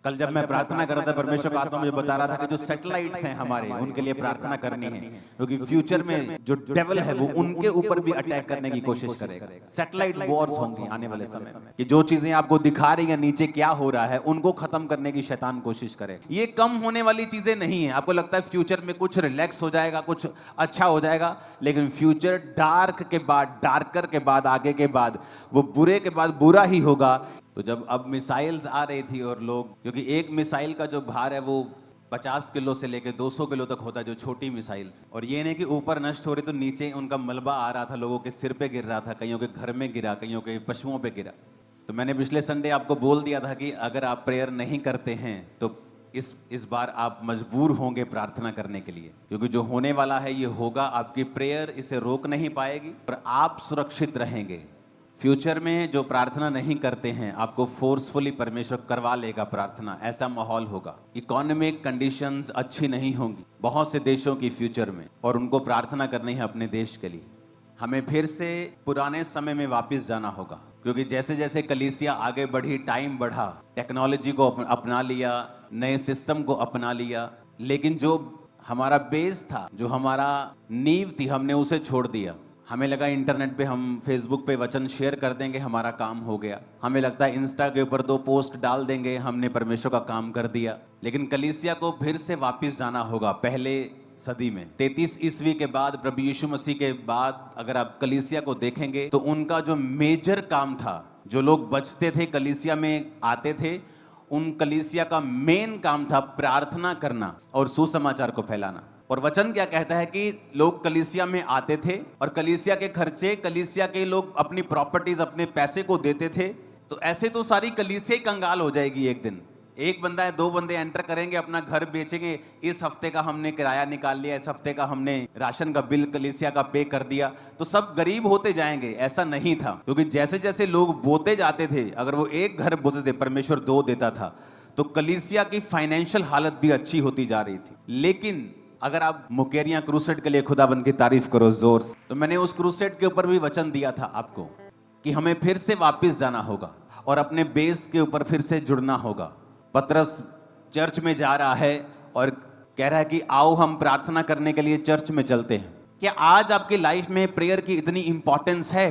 कल जब मैं प्रार्थना कर रहा था, परमेश्वर का आत्मा मुझे बता रहा था कि जो सैटेलाइट्स हैं हमारे, उनके लिए प्रार्थना करनी है, क्योंकि फ्यूचर में जो डेविल है वो उनके ऊपर भी अटैक करने की कोशिश करेगा। सैटेलाइट वॉर्स होंगी आने वाले समय में, कि जो चीजें आपको दिखा रही है नीचे क्या हो रहा है, उनको खत्म करने की शैतान कोशिश करे। ये कम होने वाली चीजें नहीं है। आपको लगता है फ्यूचर में कुछ रिलैक्स हो जाएगा, कुछ अच्छा हो जाएगा, लेकिन फ्यूचर डार्क के बाद, डार्कर के बाद, आगे के बाद, वो बुरे के बाद बुरा ही होगा। तो जब अब मिसाइल्स आ रही थी और लोग, क्योंकि एक मिसाइल का जो भार है वो 50 किलो से लेकर 200 किलो तक होता है, जो छोटी मिसाइल्स, और ये नहीं कि ऊपर नष्ट हो रही तो नीचे उनका मलबा आ रहा था, लोगों के सिर पे गिर रहा था, कईयों के घर में गिरा, कईयों के पशुओं पे गिरा। तो मैंने पिछले संडे आपको बोल दिया था कि अगर आप प्रेयर नहीं करते हैं तो इस बार आप मजबूर होंगे प्रार्थना करने के लिए, क्योंकि जो होने वाला है ये होगा। आपकी प्रेयर इसे रोक नहीं पाएगी, पर आप सुरक्षित रहेंगे। फ्यूचर में जो प्रार्थना नहीं करते हैं, आपको फोर्सफुली परमेश्वर करवा लेगा प्रार्थना, ऐसा माहौल होगा। इकोनॉमिक कंडीशंस अच्छी नहीं होंगी बहुत से देशों की फ्यूचर में, और उनको प्रार्थना करनी है अपने देश के लिए। हमें फिर से पुराने समय में वापस जाना होगा, क्योंकि जैसे जैसे कलीसिया आगे बढ़ी, टाइम बढ़ा, टेक्नोलॉजी को अपना लिया, नए सिस्टम को अपना लिया, लेकिन जो हमारा बेस था, जो हमारा नींव थी, हमने उसे छोड़ दिया। हमें लगा इंटरनेट पे हम फेसबुक पे वचन शेयर कर देंगे, हमारा काम हो गया। हमें लगता है इंस्टा के ऊपर 2 पोस्ट डाल देंगे, हमने परमेश्वर का काम कर दिया। लेकिन कलीसिया को फिर से वापस जाना होगा पहले सदी में। 33 ईस्वी के बाद, प्रभु यीशु मसीह के बाद, अगर आप कलीसिया को देखेंगे तो उनका जो मेजर काम था, जो लोग बचते थे कलीसिया में आते थे, उन कलीसिया का मेन काम था प्रार्थना करना और सुसमाचार को फैलाना। और वचन क्या कहता है कि लोग कलीसिया में आते थे और कलीसिया के खर्चे, कलीसिया के लोग अपनी प्रॉपर्टीज, अपने पैसे को देते थे। तो ऐसे तो सारी कलीसिया ही कंगाल हो जाएगी एक दिन। एक बंदा है, 2 बंदे एंटर करेंगे, अपना घर बेचेंगे, इस हफ्ते का हमने किराया निकाल लिया, इस हफ्ते का हमने राशन का बिल कलीसिया का पे कर दिया, तो सब गरीब होते जाएंगे। ऐसा नहीं था, क्योंकि जैसे जैसे लोग बोते जाते थे, अगर वो एक घर बोते थे, परमेश्वर 2 देता था, तो कलीसिया की फाइनेंशियल हालत भी अच्छी होती जा रही थी। लेकिन अगर आप मुकेरिया क्रूसेड के लिए खुदाबंद की तारीफ करो जोर से, तो मैंने उस क्रूसेड के ऊपर भी वचन दिया था आपको कि हमें फिर से वापस जाना होगा और अपने बेस के ऊपर फिर से जुड़ना होगा। पतरस चर्च में जा रहा है और कह रहा है कि आओ हम प्रार्थना करने के लिए चर्च में चलते हैं। क्या आज आपकी लाइफ में प्रेयर की इतनी इंपॉर्टेंस है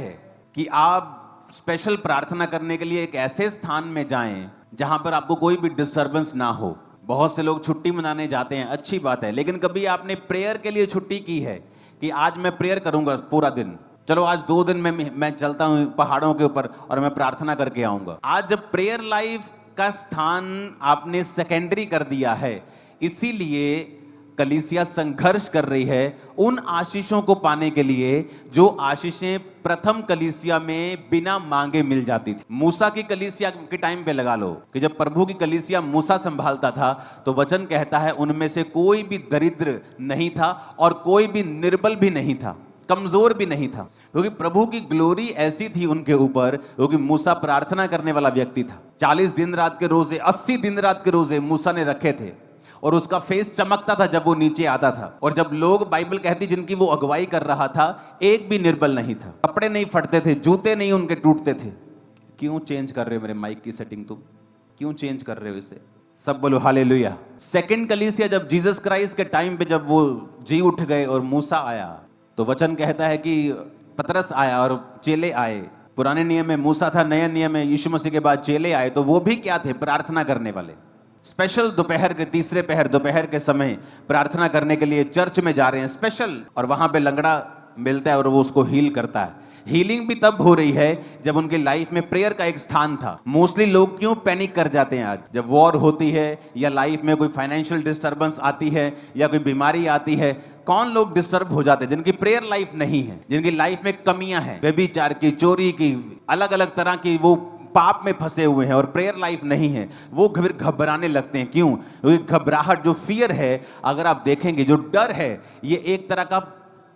कि आप स्पेशल प्रार्थना करने के लिए एक ऐसे स्थान में जाएं जहां पर आपको कोई भी डिस्टर्बेंस ना हो? बहुत से लोग छुट्टी मनाने जाते हैं, अच्छी बात है, लेकिन कभी आपने प्रेयर के लिए छुट्टी की है कि आज मैं प्रेयर करूंगा पूरा दिन, चलो आज 2 दिन में मैं चलता हूं पहाड़ों के ऊपर और मैं प्रार्थना करके आऊंगा? आज जब प्रेयर लाइफ का स्थान आपने सेकेंडरी कर दिया है, इसीलिए कलीसिया संघर्ष कर रही है उन आशीषों को पाने के लिए जो आशीषें प्रथम कलीसिया में बिना मांगे मिल जाती थी। मूसा की कलीसिया के टाइम पे लगा लो कि जब प्रभु की कलीसिया मूसा संभालता था, तो वचन कहता है उनमें से कोई भी दरिद्र नहीं था और कोई भी निर्बल भी नहीं था, कमजोर भी नहीं था, क्योंकि प्रभु की ग्लोरी ऐसी थी उनके ऊपर, क्योंकि मूसा प्रार्थना करने वाला व्यक्ति था। 40 दिन रात के रोजे, 80 दिन रात के रोजे मूसा ने रखे थे, और उसका फेस चमकता था जब वो नीचे आता था। और जब लोग, बाइबल कहती, जिनकी वो अगुवाई कर रहा था, एक भी निर्बल नहीं था, कपड़े नहीं फटते थे, जूते नहीं उनके टूटते थे। क्यों चेंज कर रहे हो मेरे माइक की सेटिंग? तुम क्यों चेंज कर रहे हो इसे? सब बोलो हालेलुया। सेकंड कलीसिया जब जीसस क्राइस्ट के टाइम पे जब वो जी उठ गए और मूसा आया, तो वचन कहता है कि पतरस आया और चेले आए। पुराने नियम में मूसा था, नए नियम में यीशु मसीह के बाद चेले आए। तो वो भी क्या थे? प्रार्थना करने वाले। स्पेशल दोपहर के, तीसरे पहर, दोपहर के समय प्रार्थना करने के लिए चर्च में जा रहे हैं स्पेशल, और वहां पे लंगड़ा मिलता है और वो उसको हील करता है। हीलिंग भी तब हो रही है जब उनके लाइफ में प्रेयर का एक स्थान था। मोस्टली लोग क्यों पैनिक कर जाते हैं आज? जब वॉर होती है या लाइफ में कोई फाइनेंशियल डिस्टर्बेंस आती है या कोई बीमारी आती है, कौन लोग डिस्टर्ब हो जाते हैं? जिनकी प्रेयर लाइफ नहीं है, जिनकी लाइफ में कमियां हैं, व्यभिचार की, चोरी की, अलग अलग तरह की, वो पाप में फंसे हुए हैं और प्रेयर लाइफ नहीं है, वो फिर घबराने लगते हैं। क्यों? क्योंकि घबराहट, जो फियर है, अगर आप देखेंगे, जो डर है, ये एक तरह का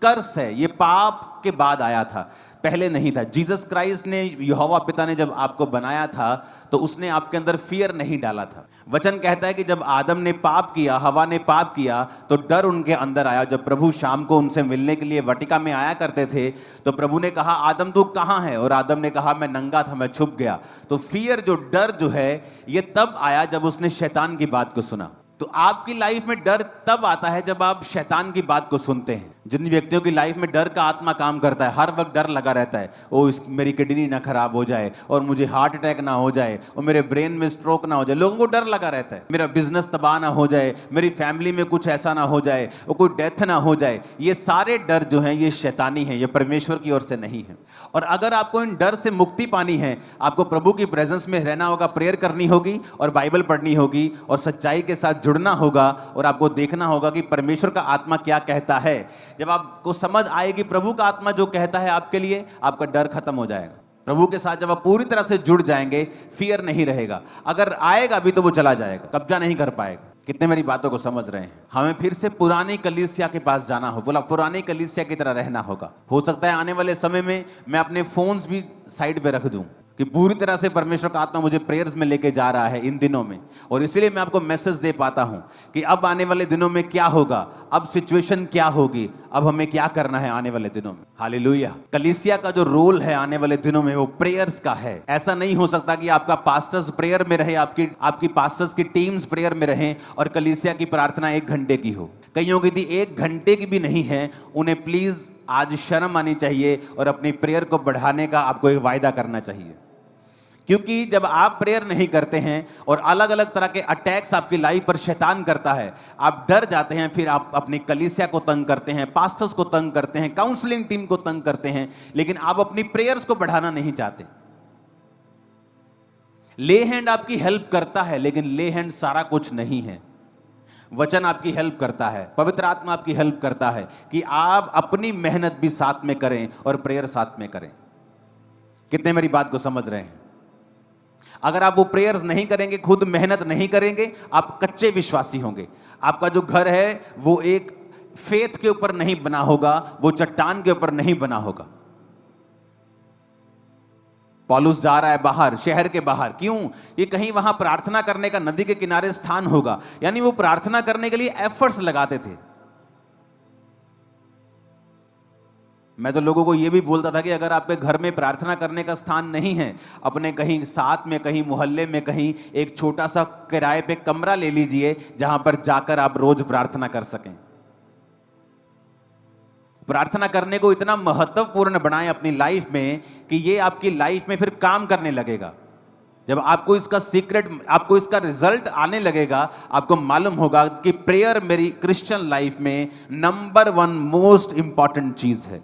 कर्स है। ये पाप के बाद आया था। पहले नहीं था। जीसस क्राइस्ट ने, यहोवा पिता ने जब आपको बनाया था तो उसने आपके अंदर फियर नहीं डाला था। वचन कहता है कि जब आदम ने पाप किया, हवा ने पाप किया, तो डर उनके अंदर आया। जब प्रभु शाम को उनसे मिलने के लिए वाटिका में आया करते थे तो प्रभु ने कहा, आदम तू कहाँ है? और आदम ने कहा, मैं नंगा था, मैं छुप गया। तो फियर, जो डर जो है, ये तब आया जब उसने शैतान की बात को सुना। तो आपकी लाइफ में डर तब आता है जब आप शैतान की बात को सुनते हैं। जिन व्यक्तियों की लाइफ में डर का आत्मा काम करता है, हर वक्त डर लगा रहता है, ओ मेरी किडनी ना खराब हो जाए, और मुझे हार्ट अटैक ना हो जाए, और मेरे ब्रेन में स्ट्रोक ना हो जाए। लोगों को डर लगा रहता है, मेरा बिजनेस तबाह ना हो जाए, मेरी फैमिली में कुछ ऐसा ना हो जाए, और कोई डेथ ना हो जाए। ये सारे डर जो हैं ये शैतानी है, ये परमेश्वर की ओर से नहीं है। और अगर आपको इन डर से मुक्ति पानी है, आपको प्रभु की प्रेजेंस में रहना होगा, प्रेयर करनी होगी और बाइबल पढ़नी होगी और सच्चाई के साथ जुड़ना होगा, और आपको देखना होगा कि परमेश्वर का आत्मा क्या कहता है। जब आपको समझ आएगी प्रभु का आत्मा जो कहता है आपके लिए, आपका डर खत्म हो जाएगा। प्रभु के साथ जब आप पूरी तरह से जुड़ जाएंगे, फियर नहीं रहेगा। अगर आएगा भी तो वो चला जाएगा, कब्जा नहीं कर पाएगा। कितने मेरी बातों को समझ रहे हैं? हमें फिर से पुरानी कलीसिया के पास जाना हो, बोला पुरानी कलीसिया की तरह रहना होगा। हो सकता है आने वाले समय में मैं अपने फोन्स भी साइड पे रख दूं कि पूरी तरह से परमेश्वर का आत्मा मुझे प्रेयर्स में लेके जा रहा है इन दिनों में, और इसीलिए मैं आपको मैसेज दे पाता हूं कि अब आने वाले दिनों में क्या होगा, अब सिचुएशन क्या होगी, अब हमें क्या करना है आने वाले दिनों में। हालेलुया। कलीसिया का जो रोल है आने वाले दिनों में वो प्रेयर्स का है। ऐसा नहीं हो सकता कि आपका पास्टर्स प्रेयर में रहे, आपकी पास्टर्स की टीम्स प्रेयर में रहें और कलीसिया की प्रार्थना 1 घंटे की हो। कईयों की 1 घंटे की भी नहीं है। उन्हें प्लीज आज शर्म आनी चाहिए और अपनी प्रेयर को बढ़ाने का आपको एक वायदा करना चाहिए। क्योंकि जब आप प्रेयर नहीं करते हैं और अलग अलग तरह के अटैक्स आपकी लाइफ पर शैतान करता है, आप डर जाते हैं, फिर आप अपनी कलीसिया को तंग करते हैं, पास्टर्स को तंग करते हैं, काउंसलिंग टीम को तंग करते हैं, लेकिन आप अपनी प्रेयर्स को बढ़ाना नहीं चाहते। ले हैंड आपकी हेल्प करता है, लेकिन ले हैंड सारा कुछ नहीं है। वचन आपकी हेल्प करता है, पवित्र आत्मा आपकी हेल्प करता है कि आप अपनी मेहनत भी साथ में करें और प्रेयर साथ में करें। कितने मेरी बात को समझ रहे हैं? अगर आप वो प्रेयर्स नहीं करेंगे, खुद मेहनत नहीं करेंगे, आप कच्चे विश्वासी होंगे। आपका जो घर है वो एक फेथ के ऊपर नहीं बना होगा, वो चट्टान के ऊपर नहीं बना होगा। पौलुस जा रहा है बाहर, शहर के बाहर। क्यों? ये कहीं वहां प्रार्थना करने का नदी के किनारे स्थान होगा, यानी वो प्रार्थना करने के लिए एफर्ट्स लगाते थे। मैं तो लोगों को यह भी बोलता था कि अगर आपके घर में प्रार्थना करने का स्थान नहीं है, अपने कहीं साथ में, कहीं मोहल्ले में, कहीं एक छोटा सा किराए पे कमरा ले लीजिए जहां पर जाकर आप रोज प्रार्थना कर सकें। प्रार्थना करने को इतना महत्वपूर्ण बनाएं अपनी लाइफ में कि ये आपकी लाइफ में फिर काम करने लगेगा। जब आपको इसका सीक्रेट, आपको इसका रिजल्ट आने लगेगा, आपको मालूम होगा कि प्रेयर मेरी क्रिश्चियन लाइफ में नंबर 1 मोस्ट इंपॉर्टेंट चीज है।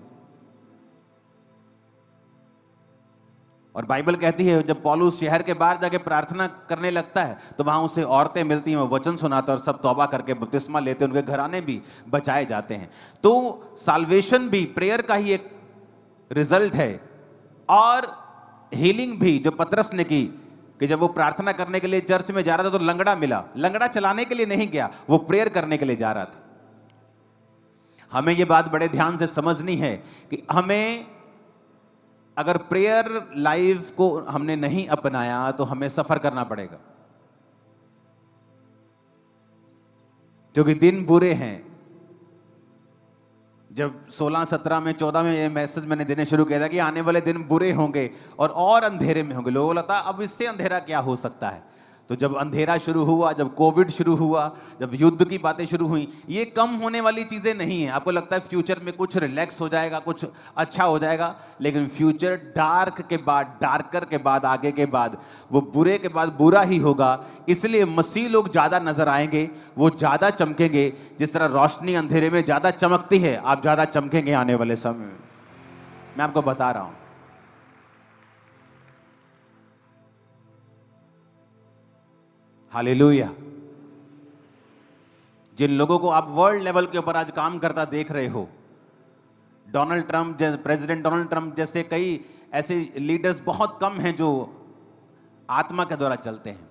और बाइबल कहती है जब पौलुस शहर के बाहर जाके प्रार्थना करने लगता है तो वहां उसे औरतें मिलती हैं, वो वचन सुनाते और सब तौबा करके बपतिस्मा लेते, उनके घराने भी बचाए जाते हैं। तो साल्वेशन भी प्रेयर का ही एक रिजल्ट है। और हीलिंग भी जो पतरस ने की, कि जब वो प्रार्थना करने के लिए चर्च में जा रहा था तो लंगड़ा मिला। लंगड़ा चलाने के लिए नहीं गया, वो प्रेयर करने के लिए जा रहा था। हमें ये बात बड़े ध्यान से समझनी है कि हमें अगर प्रेयर लाइफ को हमने नहीं अपनाया तो हमें सफर करना पड़ेगा, क्योंकि दिन बुरे हैं। जब 16, 17 में, 14 में ये मैसेज मैंने देने शुरू किया था कि आने वाले दिन बुरे होंगे और अंधेरे में होंगे। लोगों को लगता अब इससे अंधेरा क्या हो सकता है। तो जब अंधेरा शुरू हुआ, जब कोविड शुरू हुआ, जब युद्ध की बातें शुरू हुई, ये कम होने वाली चीजें नहीं है। आपको लगता है फ्यूचर में कुछ रिलैक्स हो जाएगा, कुछ अच्छा हो जाएगा, लेकिन फ्यूचर डार्क के बाद, डार्कर के बाद, आगे के बाद, वो बुरे के बाद बुरा ही होगा। इसलिए मसीह लोग ज्यादा नजर आएंगे, वो ज्यादा चमकेंगे। जिस तरह रोशनी अंधेरे में ज्यादा चमकती है, आप ज्यादा चमकेंगे आने वाले समय में। मैं आपको बता रहा हूं। हालेलुया। जिन लोगों को आप वर्ल्ड लेवल के ऊपर आज काम करता देख रहे हो, Donald Trump, president Donald Trump जैसे कई ऐसे लीडर्स बहुत कम हैं जो आत्मा के द्वारा चलते हैं।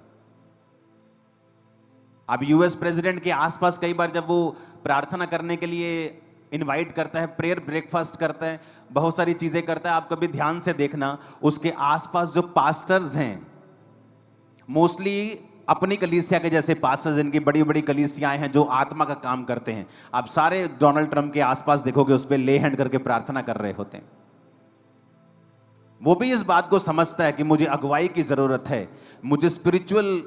अब यूएस प्रेसिडेंट के आसपास कई बार जब वो प्रार्थना करने के लिए इनवाइट करता है, प्रेयर ब्रेकफास्ट करता है, बहुत सारी चीजें करता है। आप कभी ध्यान से देखना, उसके आसपास जो पास्टर्स हैं, मोस्टली अपनी कलीसिया के जैसे पास्टर्स, इनकी बड़ी बड़ी कलीसियाएं हैं जो आत्मा का काम करते हैं। आप सारे डोनाल्ड ट्रंप के आसपास देखोगे उस पर ले हैंड करके प्रार्थना कर रहे होते हैं। वो भी इस बात को समझता है कि मुझे अगुवाई की जरूरत है, मुझे स्पिरिचुअल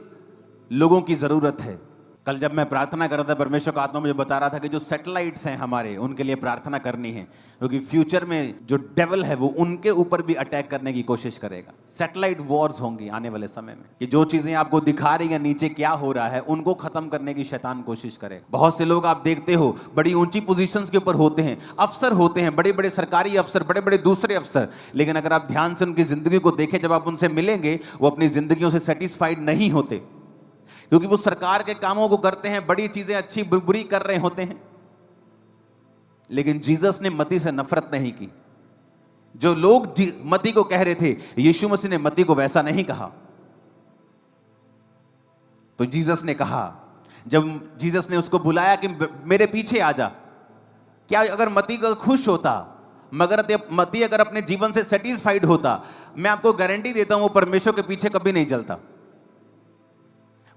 लोगों की जरूरत है। कल जब मैं प्रार्थना कर रहा था, परमेश्वर का आत्मा मुझे बता रहा था कि जो सैटेलाइट्स हैं हमारे, उनके लिए प्रार्थना करनी है, क्योंकि फ्यूचर में जो डेविल है वो उनके ऊपर भी अटैक करने की कोशिश करेगा। सैटेलाइट वॉर्स होंगी आने वाले समय में, कि जो चीजें आपको दिखा रही है नीचे क्या हो रहा है, उनको खत्म करने की शैतान कोशिश करेगा। बहुत से लोग आप देखते हो बड़ी ऊंची पोजीशंस के ऊपर होते हैं, अफसर होते हैं, बड़े बड़े सरकारी अफसर, बड़े बड़े दूसरे अफसर, लेकिन अगर आप ध्यान से उनकी जिंदगी को देखें, जब आप उनसे मिलेंगे, वो अपनी जिंदगियों से सेटिस्फाइड नहीं होते, क्योंकि वो सरकार के कामों को करते हैं, बड़ी चीजें अच्छी बुरी कर रहे होते हैं। लेकिन जीसस ने मती से नफरत नहीं की। जो लोग मती को कह रहे थे, यीशु मसीह ने मती को वैसा नहीं कहा। तो जीसस ने कहा, जब जीसस ने उसको बुलाया कि मेरे पीछे आ जा, क्या अगर मती को खुश होता, मगर मती अगर अपने जीवन से सेटिस्फाइड होता, मैं आपको गारंटी देता हूं वो परमेश्वर के पीछे कभी नहीं चलता।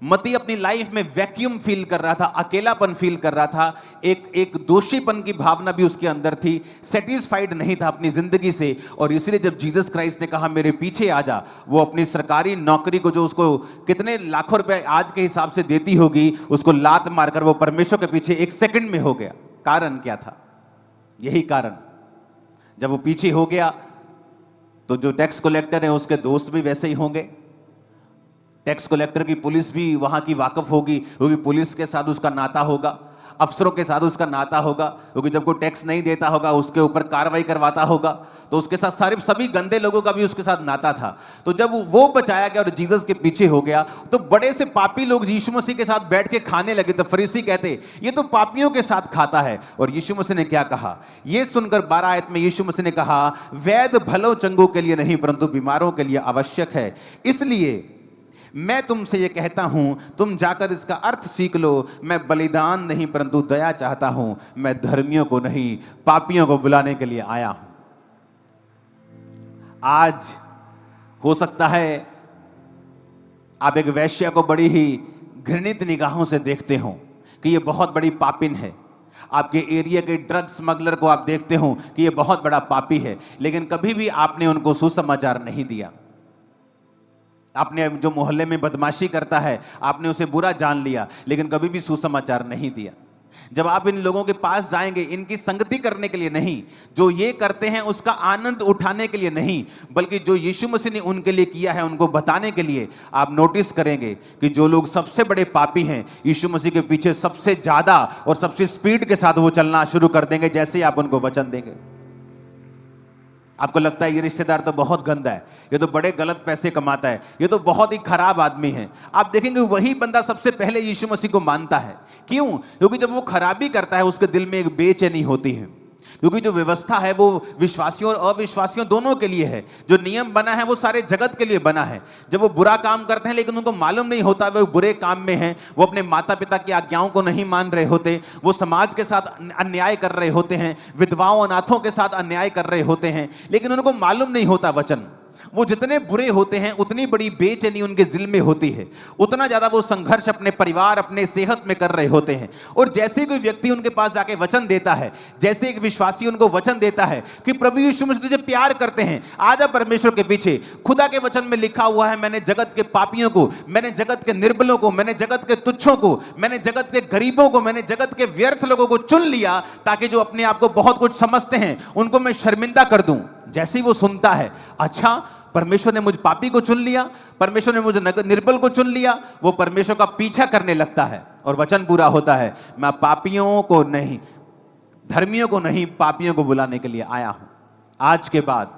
मती अपनी लाइफ में वैक्यूम फील कर रहा था, अकेलापन फील कर रहा था, एक दोषीपन की भावना भी उसके अंदर थी, सेटिस्फाइड नहीं था अपनी जिंदगी से। और इसलिए जब जीसस क्राइस्ट ने कहा मेरे पीछे आ जा, वो अपनी सरकारी नौकरी को, जो उसको कितने लाखों रुपए आज के हिसाब से देती होगी, उसको लात मारकर वो परमेश्वर के पीछे एक सेकंड में हो गया। कारण क्या था? यही कारण, जब वो पीछे हो गया तो जो टैक्स कलेक्टर है उसके दोस्त भी वैसे ही होंगे। टैक्स कलेक्टर की पुलिस भी वहां की वाकफ होगी, क्योंकि पुलिस के साथ उसका नाता होगा, अफसरों के साथ उसका नाता होगा, क्योंकि जब कोई टैक्स नहीं देता होगा उसके ऊपर कार्रवाई करवाता होगा, तो उसके साथ सारे सभी गंदे लोगों का भी उसके साथ नाता था। तो जब वो बचाया गया और जीसस के पीछे हो गया, तो बड़े से पापी लोग यीशु मसीह के साथ बैठ के खाने लगे। तो फरीसी कहते ये तो पापियों के साथ खाता है। और यीशु मसीह ने क्या कहा? ये सुनकर 12 आयत में यीशु मसीह ने कहा, वैद्य भलो चंगों के लिए नहीं परंतु बीमारों के लिए आवश्यक है। इसलिए मैं तुमसे ये कहता हूं, तुम जाकर इसका अर्थ सीख लो। मैं बलिदान नहीं परंतु दया चाहता हूं, मैं धर्मियों को नहीं पापियों को बुलाने के लिए आया हूं। आज हो सकता है आप एक वैश्या को बड़ी ही घृणित निगाहों से देखते हो कि ये बहुत बड़ी पापिन है। आपके एरिया के ड्रग स्मगलर को आप देखते हो कि ये बहुत बड़ा पापी है, लेकिन कभी भी आपने उनको सुसमाचार नहीं दिया। आपने जो मोहल्ले में बदमाशी करता है, आपने उसे बुरा जान लिया, लेकिन कभी भी सुसमाचार नहीं दिया। जब आप इन लोगों के पास जाएंगे, इनकी संगति करने के लिए नहीं, जो ये करते हैं उसका आनंद उठाने के लिए नहीं, बल्कि जो यीशु मसीह ने उनके लिए किया है उनको बताने के लिए, आप नोटिस करेंगे कि जो लोग सबसे बड़े पापी हैं, यीशु मसीह के पीछे सबसे ज्यादा और सबसे स्पीड के साथ वो चलना शुरू कर देंगे जैसे ही आप उनको वचन देंगे। आपको लगता है ये रिश्तेदार तो बहुत गंदा है, ये तो बड़े गलत पैसे कमाता है, ये तो बहुत ही खराब आदमी है, आप देखेंगे वही बंदा सबसे पहले यीशु मसीह को मानता है। क्यों? क्योंकि जब वो खराबी करता है उसके दिल में एक बेचैनी होती है, क्योंकि जो व्यवस्था है वो विश्वासियों और अविश्वासियों दोनों के लिए है। जो नियम बना है वो सारे जगत के लिए बना है। जब वो बुरा काम करते हैं लेकिन उनको मालूम नहीं होता वो बुरे काम में हैं, वो अपने माता पिता की आज्ञाओं को नहीं मान रहे होते, वो समाज के साथ अन्याय कर रहे होते हैं, विधवाओं अनाथों के साथ अन्याय कर रहे होते हैं, लेकिन उनको मालूम नहीं होता वचन। वो जितने बुरे होते हैं उतनी बड़ी बेचैनी उनके दिल में होती है, उतना ज्यादा वो संघर्ष अपने परिवार, अपने सेहत में कर रहे होते हैं। और जैसे कोई व्यक्ति उनके पास जाके वचन देता है, जैसे एक विश्वासी उनको वचन देता है कि प्रभु यीशु मसीह तुझे प्यार करते हैं, आजा परमेश्वर के पीछे। खुदा के वचन में लिखा हुआ है, मैंने जगत के पापियों को, मैंने जगत के निर्बलों को, मैंने जगत के तुच्छों को, मैंने जगत के गरीबों को, मैंने जगत के व्यर्थ लोगों को चुन लिया, ताकि जो अपने आप को बहुत कुछ समझते हैं उनको मैं शर्मिंदा कर दूं। जैसे ही वो सुनता है, अच्छा परमेश्वर ने मुझ पापी को चुन लिया, परमेश्वर ने मुझे निर्बल को चुन लिया, वो परमेश्वर का पीछा करने लगता है और वचन पूरा होता है, मैं पापियों को नहीं, धर्मियों को नहीं, पापियों को बुलाने के लिए आया हूं। आज के बाद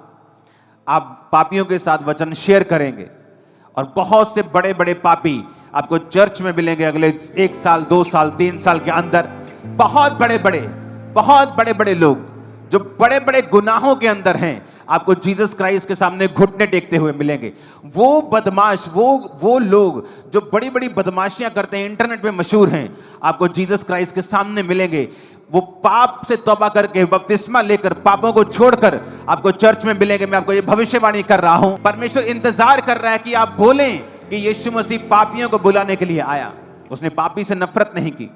आप पापियों के साथ वचन शेयर करेंगे और बहुत से बड़े बड़े पापी आपको चर्च में मिलेंगे अगले 1 साल, 2 साल, 3 साल के अंदर। बहुत बड़े बड़े लोग जो बड़े बड़े गुनाहों के अंदर हैं, आपको जीसस क्राइस्ट के सामने घुटने टेकते हुए मिलेंगे। वो बदमाश, वो लोग जो बड़ी बड़ी बदमाशियां करते हैं, इंटरनेट पे मशहूर हैं, आपको जीसस क्राइस्ट के सामने मिलेंगे। वो पाप से तौबा करके, बपतिस्मा लेकर, पापों को छोड़कर आपको चर्च में मिलेंगे। मैं आपको ये भविष्यवाणी कर रहा हूं। परमेश्वर इंतजार कर रहा है कि आप बोलें कि यीशु मसीह पापियों को बुलाने के लिए आया। उसने पापी से नफरत नहीं की,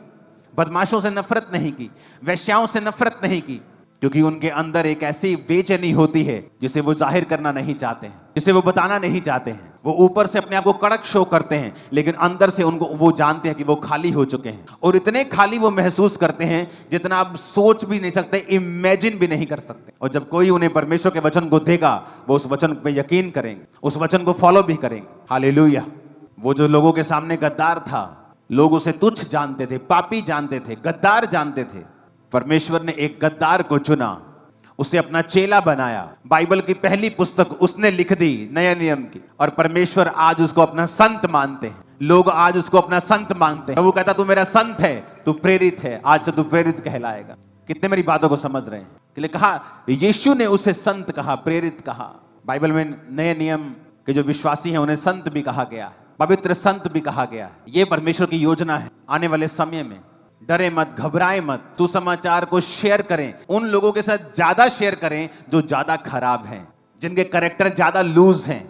बदमाशों से नफरत नहीं की, वेश्याओं से नफरत नहीं की, क्योंकि उनके अंदर एक ऐसी बेचैनी होती है जिसे वो जाहिर करना नहीं चाहते हैं, जिसे वो बताना नहीं चाहते हैं। वो ऊपर से अपने आप को कड़क शो करते हैं, लेकिन अंदर से उनको वो जानते हैं कि वो खाली हो चुके हैं। और इतने खाली वो महसूस करते हैं जितना आप सोच भी नहीं सकते, इमेजिन भी नहीं कर सकते। और जब कोई उन्हें परमेश्वर के वचन को देगा, वो उस वचन पे यकीन करेंगे, उस वचन को फॉलो भी करेंगे। हालेलुया। वो जो लोगों के सामने गद्दार था, लोग उसे तुच्छ जानते थे, पापी जानते थे, गद्दार जानते थे, परमेश्वर ने एक गद्दार को चुना, उसे अपना चेला बनाया। बाइबल की पहली पुस्तक उसने लिख दी, नया नियम की, और परमेश्वर आज उसको अपना संत मानते हैं। लोग आज उसको अपना संत मानते हैं। वो कहता तू मेरा संत है, तू प्रेरित है, आज से तू प्रेरित कहलाएगा। कितने मेरी बातों को समझ रहे हैं? कि लिए कहा यीशु ने उसे संत कहा, प्रेरित कहा। बाइबल में नए नियम के जो विश्वासी हैं उन्हें संत भी कहा गया है, पवित्र संत भी कहा गया है। ये परमेश्वर की योजना है। आने वाले समय में डरे मत, घबराए मत, सुसमाचार को शेयर करें। उन लोगों के साथ ज्यादा शेयर करें जो ज्यादा खराब हैं, जिनके कैरेक्टर ज्यादा लूज हैं,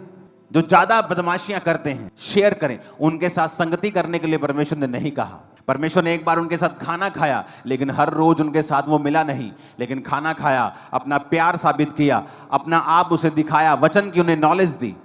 जो ज्यादा बदमाशियां करते हैं। शेयर करें। उनके साथ संगति करने के लिए परमेश्वर ने नहीं कहा। परमेश्वर ने एक बार उनके साथ खाना खाया, लेकिन हर रोज उनके साथ वो मिला नहीं। लेकिन खाना खाया, अपना प्यार साबित किया, अपना आप उसे दिखाया, वचन की उन्हें नॉलेज दी।